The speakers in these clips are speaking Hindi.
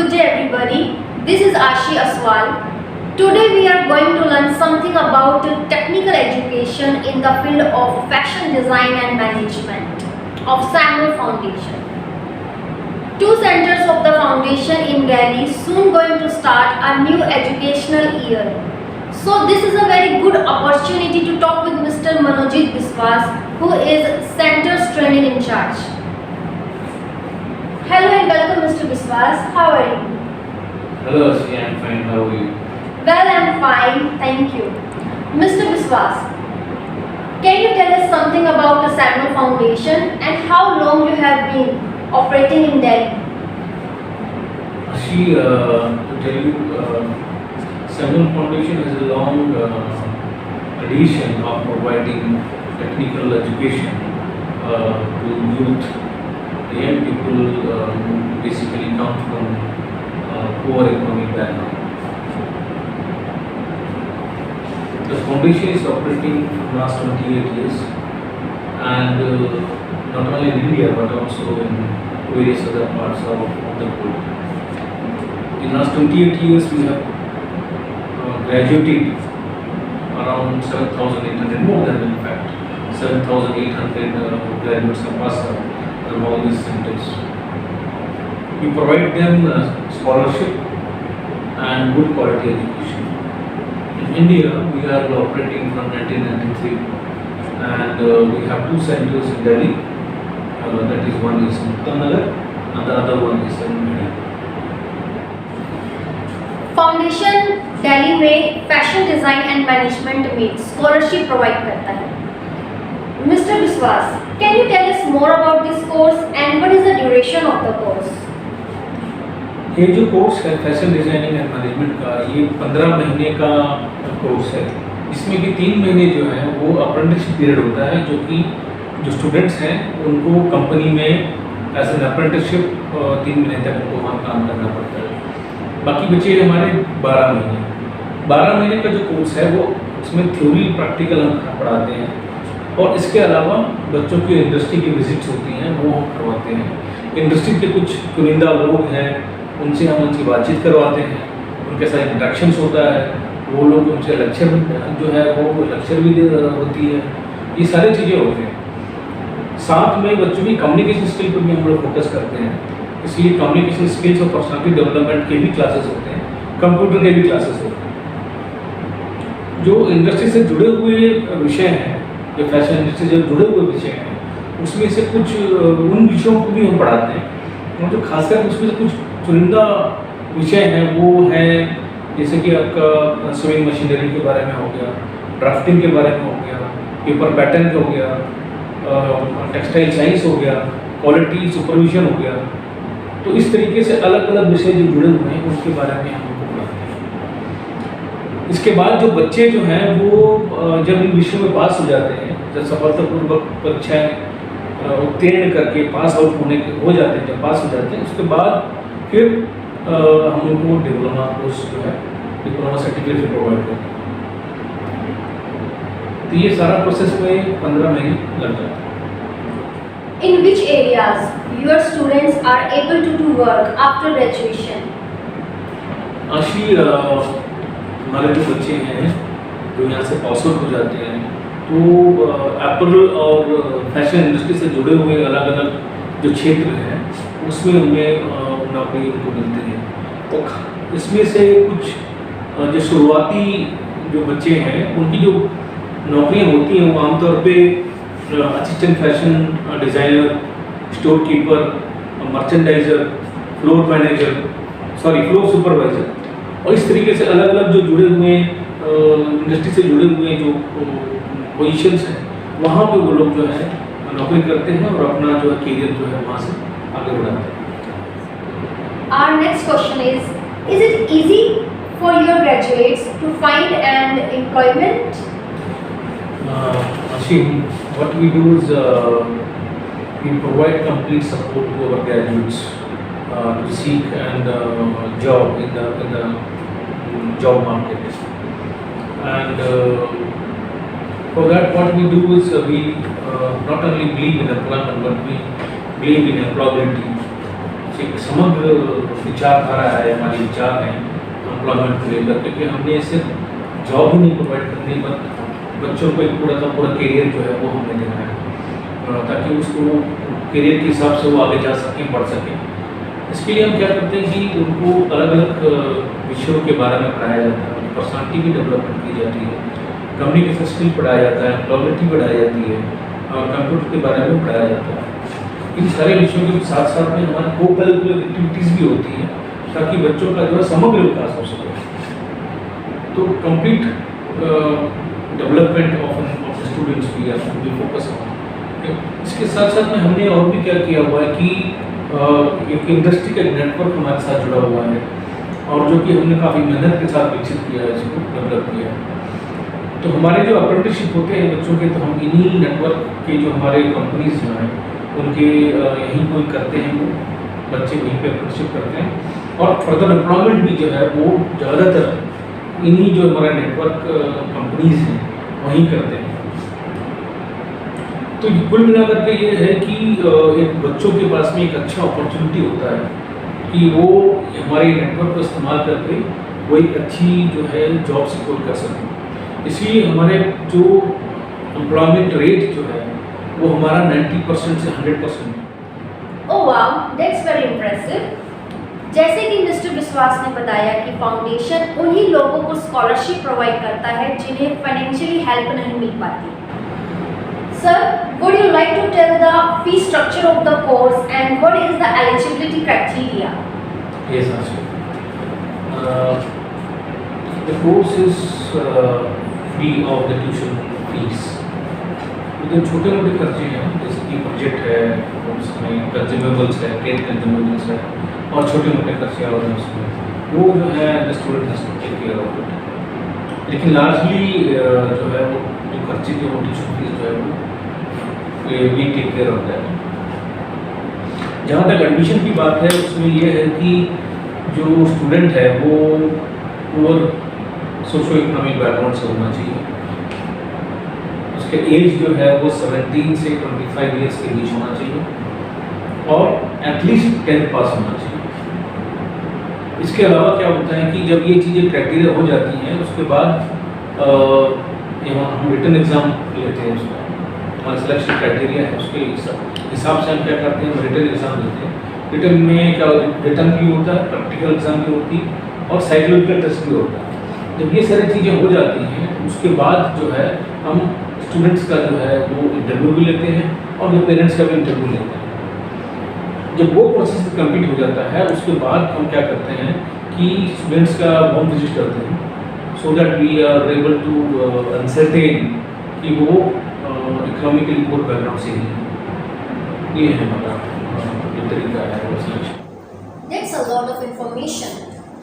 Good day everybody. This is Ashi Aswal. Today we are going to learn something about technical education in the field of fashion design and management of Samuel Foundation. Two centers of the foundation in Delhi soon going to start a new educational year. So this is a very good opportunity to talk with Mr. Manojit Biswas, who is center's training in charge. Hello and welcome, Mr. Biswas. How are you? Hello, Ashi, I'm fine. How are you? Well, I'm fine, thank you. Mr. Biswas, can you tell us something about the Samuel Foundation and how long you have been operating in Delhi? Ashi, to tell you, Samuel Foundation has a long tradition of providing technical education to youth, the young people who basically come from poor economic background. The foundation is operating for the last 28 years, and not only in India but also in various other parts of the world. In the last 28 years, we have graduated around 7,800, more than in fact, 7,800 graduates have passed out from all these centers. We provide them scholarship and good quality education. In India, we are operating from 1993, and we have two centers in Delhi. That is, one is in Uttamnagar and the other one is in Noida. Foundation Delhi में फैशन डिज़ाइन एंड मैनेजमेंट में स्कॉलरशिप प्रोवाइड करता है. Mister Biswas, can you tell us more about this course and what is the duration of the course? ये जो कोर्स है फैशन डिज़ाइनिंग एंड मैनेजमेंट का, ये 15 महीने का कोर्स है. इसमें कि 3 महीने जो है वो अप्रेंटिसशिप पीरियड होता है, जो कि जो स्टूडेंट्स हैं उनको कंपनी में एज एन अप्रेंटिसशिप 3 महीने तक उनको वहाँ काम करना पड़ता है. बाकी बचे हमारे 12 महीने. 12 महीने का जो कोर्स है वो उसमें थ्योरी प्रैक्टिकल हम पढ़ाते हैं, और इसके अलावा बच्चों की इंडस्ट्री की विजिट्स होती हैं वो हम करवाते हैं. इंडस्ट्री के कुछ चुनिंदा लोग हैं, उनसे हम उनकी बातचीत करवाते हैं, उनके साथ इंटरेक्शंस होता है, वो लोग उनसे लेक्चर जो है वो लेक्चर भी होती है. ये सारी चीज़ें होती हैं. साथ में बच्चों की कम्युनिकेशन स्किल पर भी हम लोग फोकस करते हैं, इसलिए कम्युनिकेशन स्किल्स और पर्सनालिटी डेवलपमेंट के भी क्लासेस होते हैं, कंप्यूटर के भी क्लासेस होते हैं. जो इंडस्ट्री से जुड़े हुए विषय हैं, जो फैशन इंडस्ट्री से जुड़े हुए विषय हैं, उसमें से कुछ उन विषयों को भी हम पढ़ाते हैं. और जो खासकर उसमें से कुछ चुनिंदा विषय हैं वो हैं, जैसे कि आपका स्विंग मशीनरी के बारे में हो गया, ड्राफ्टिंग के बारे में हो गया, पेपर पैटर्न हो गया, टेक्सटाइल साइंस हो गया, क्वालिटी सुपरविजन हो गया. तो इस तरीके से अलग अलग विषय जो जुड़े हुए हैं उसके बारे में हम उनको पढ़ाते हैं. इसके बाद जो बच्चे जो हैं वो जब इन विषयों में पास हो जाते हैं, जब सफलतापूर्वक परीक्षाएं उत्तीर्ण करके पास आउट हो जाते हैं, जब पास हो जाते हैं उसके बाद फिर हम उनको डिप्लोमा कोर्स जो है डिप्लोमा सर्टिफिकेट प्रोवाइड करते हैं. तो ये सारा प्रोसेस में 15 महीने लग जाता है. In which areas your students are able to do work after graduation? आशी, हमारे जो बच्चे हैं जो यहाँ से पास आउट हो जाते हैं, तो एप्पल और फैशन इंडस्ट्री से जुड़े हुए अलग अलग जो क्षेत्र हैं उसमें उनमें नौकरी उनको मिलती है. तो इसमें से कुछ जो शुरुआती जो बच्चे हैं उनकी जो नौकरियाँ होती हैं वो आमतौर पे assistant fashion designer, store keeper, merchandiser, floor manager, floor supervisor, और इस तरीके से अलग अलग जो जुड़े हुए इंडस्ट्री से जुड़े हुए जो पोजीशंस हैं वहाँ पे वो लोग जो है नौकरी करते हैं और अपना जो है करियर जो है वहाँ से आगे बढ़ाते हैं. Our next question is it easy for your graduates to find an employment? What we do is we provide complete support to our graduates to seek and job in the job market. And for that, what we do is we not only believe in employment, but we believe in employability. एक समग्र विचारधारा है, हमारी विचार है एम्प्लॉयमेंट को लेकर के कि हमने सिर्फ जॉब ही नहीं प्रोवाइड करनी, बट बच्चों को एक पूरा का पूरा करियर जो है वो हमें देना है, ताकि उसको करियर के हिसाब से वो आगे जा सकें, बढ़ सकें। इसके लिए हम क्या करते हैं कि उनको अलग अलग विषयों के बारे में पढ़ाया जाता है, उनकी पर्सनालिटी भी डेवलपमेंट की जाती है, कम्युनिकेशन स्किल पढ़ाया जाता है, एम्प्लॉयबिलिटी पढ़ाई जाती है, और कंप्यूटर के बारे में पढ़ाया जाता है। इन सारे विषयों के साथ साथ में हमारी को करिकुलर एक्टिविटीज़ भी होती हैं, ताकि बच्चों का जो है समग्र विकास हो सके। तो कंप्लीट डेवलपमेंट ऑफ स्टूडेंट्स भी फोकस है। इसके साथ साथ में हमने और भी क्या किया हुआ है कि एक इंडस्ट्री का नेटवर्क हमारे साथ जुड़ा हुआ है, और जो कि हमने काफ़ी मेहनत के साथ विकसित किया है, इसको डेवलप किया है। तो हमारे जो अप्रेंटिसशिप होते हैं बच्चों के, तो हम इन्हीं नेटवर्क के जो हमारे कंपनीज जो हैं उनके यहीं कोई करते हैं, वो बच्चे वहीं पे अप्रेंटिसशिप करते हैं, और फर्दर एम्प्लॉयमेंट भी जो है वो ज़्यादातर इन्हीं जो हमारा नेटवर्क कंपनीज हैं वहीं करते हैं। तो कुल मिलाकर के ये है कि एक बच्चों के पास में एक अच्छा अपॉर्चुनिटी होता है कि वो हमारे नेटवर्क को इस्तेमाल करके वो एक अच्छी जो है जॉब सिक्योर कर सकें। इसलिए हमारे जो एम्प्लॉयमेंट रेट जो है वो हमारा 90% से 100% है। Oh wow, that's very impressive. जैसे कि मिस्टर विश्वास ने बताया कि फाउंडेशन उन्हीं लोगों को स्कॉलरशिप प्रोवाइड करता है जिन्हें फाइनेंशियली हेल्प नहीं मिल पाती। Sir, would you like to tell the fee structure of the course and what is the eligibility criteria? Yes, Ashu. The course is free of the tuition fees. जो छोटे मोटे खर्चे हैं जैसे कि प्रोजेक्ट है, उसमें कंज्यूमेबल्स है, ट्रेड कंज्यूमेबल्स है, और छोटे मोटे खर्चे और हैं उसमें, वो जो है the student has to take care of it. लेकिन लार्जली जो है वो जो खर्चे की वो ट्यूशन फीस जो है वो we take care of that. जहाँ तक एडमिशन की बात है उसमें ये है कि जो स्टूडेंट है वो पुअर सोशो इकोनॉमिक बैकग्राउंड से होना चाहिए, उसके एज जो है वो 17 से 25 ईयर्स के बीच होना चाहिए, और एटलीस्ट 10th पास होना चाहिए। इसके अलावा क्या होता है कि जब ये चीज़ें क्राइटेरिया हो जाती हैं उसके बाद यहाँ हम रिटन एग्ज़ाम लेते हैं, उसका हमारा सिलेक्शन क्राइटेरिया है, उसके हिसाब से हम क्या करते हैं, रिटन एग्ज़ाम देते हैं। रिटन में क्या रिटन भी होता है, प्रैक्टिकल एग्ज़ाम भी होती है, और साइकोलॉजिकल टेस्ट भी होता है। जब ये सारी चीज़ें हो जाती हैं उसके बाद जो है हम स्टूडेंट्स का जो है वो इंटरव्यू भी लेते हैं, और जो पेरेंट्स का भी इंटरव्यू लेते हैं। जब वो प्रोसेस कंप्लीट हो जाता है उसके बाद हम क्या करते हैं कि स्टूडेंट्स का होम विजिट करते हैं, so that we are able to ascertain कि वो इकोनॉमिकली पुअर बैकग्राउंड से ही है। ये है हमारा जो तरीका है वो selection. That's a lot of information.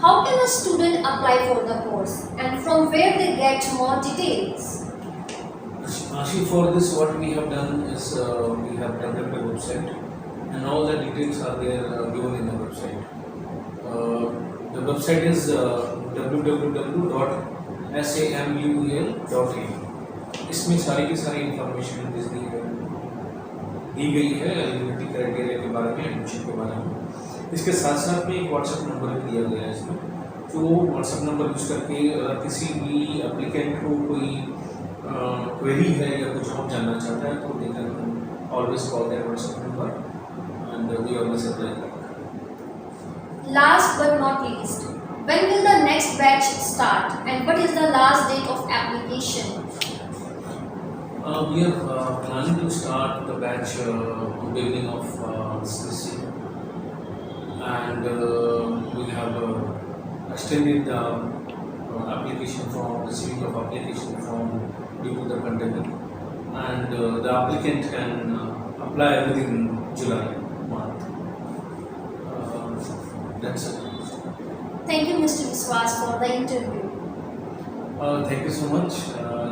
How can a student apply for the course and from where they get more details? Actually, for this, what we have done is we have developed a website, and all the details are there given in the website. The website is www.samuel.in. इसमें सारी की सारी इंफॉर्मेशन दी गई है एलिजिबिलिटी क्राइटेरिया के बारे में, एडमिशन के बारे में। इसके साथ साथ में एक व्हाट्सएप नंबर भी दिया गया है इसमें, जो व्हाट्सएप नंबर यूज़ करके अगर किसी भी एप्लीकेंट को कोई क्वेरी है या कुछ और जानना चाहता है तो they can always call that WhatsApp number and we always reply. Last but not least, when will the next batch start and what is the last date of application? We are planning to start the batch beginning of this year, and we have extended the application form, receiving of application form due to the pandemic, and the applicant can apply within July month. That's it. Thank you, Mr. Viswas, for the interview. Thank you so much.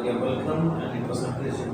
You're welcome, and it was a pleasure.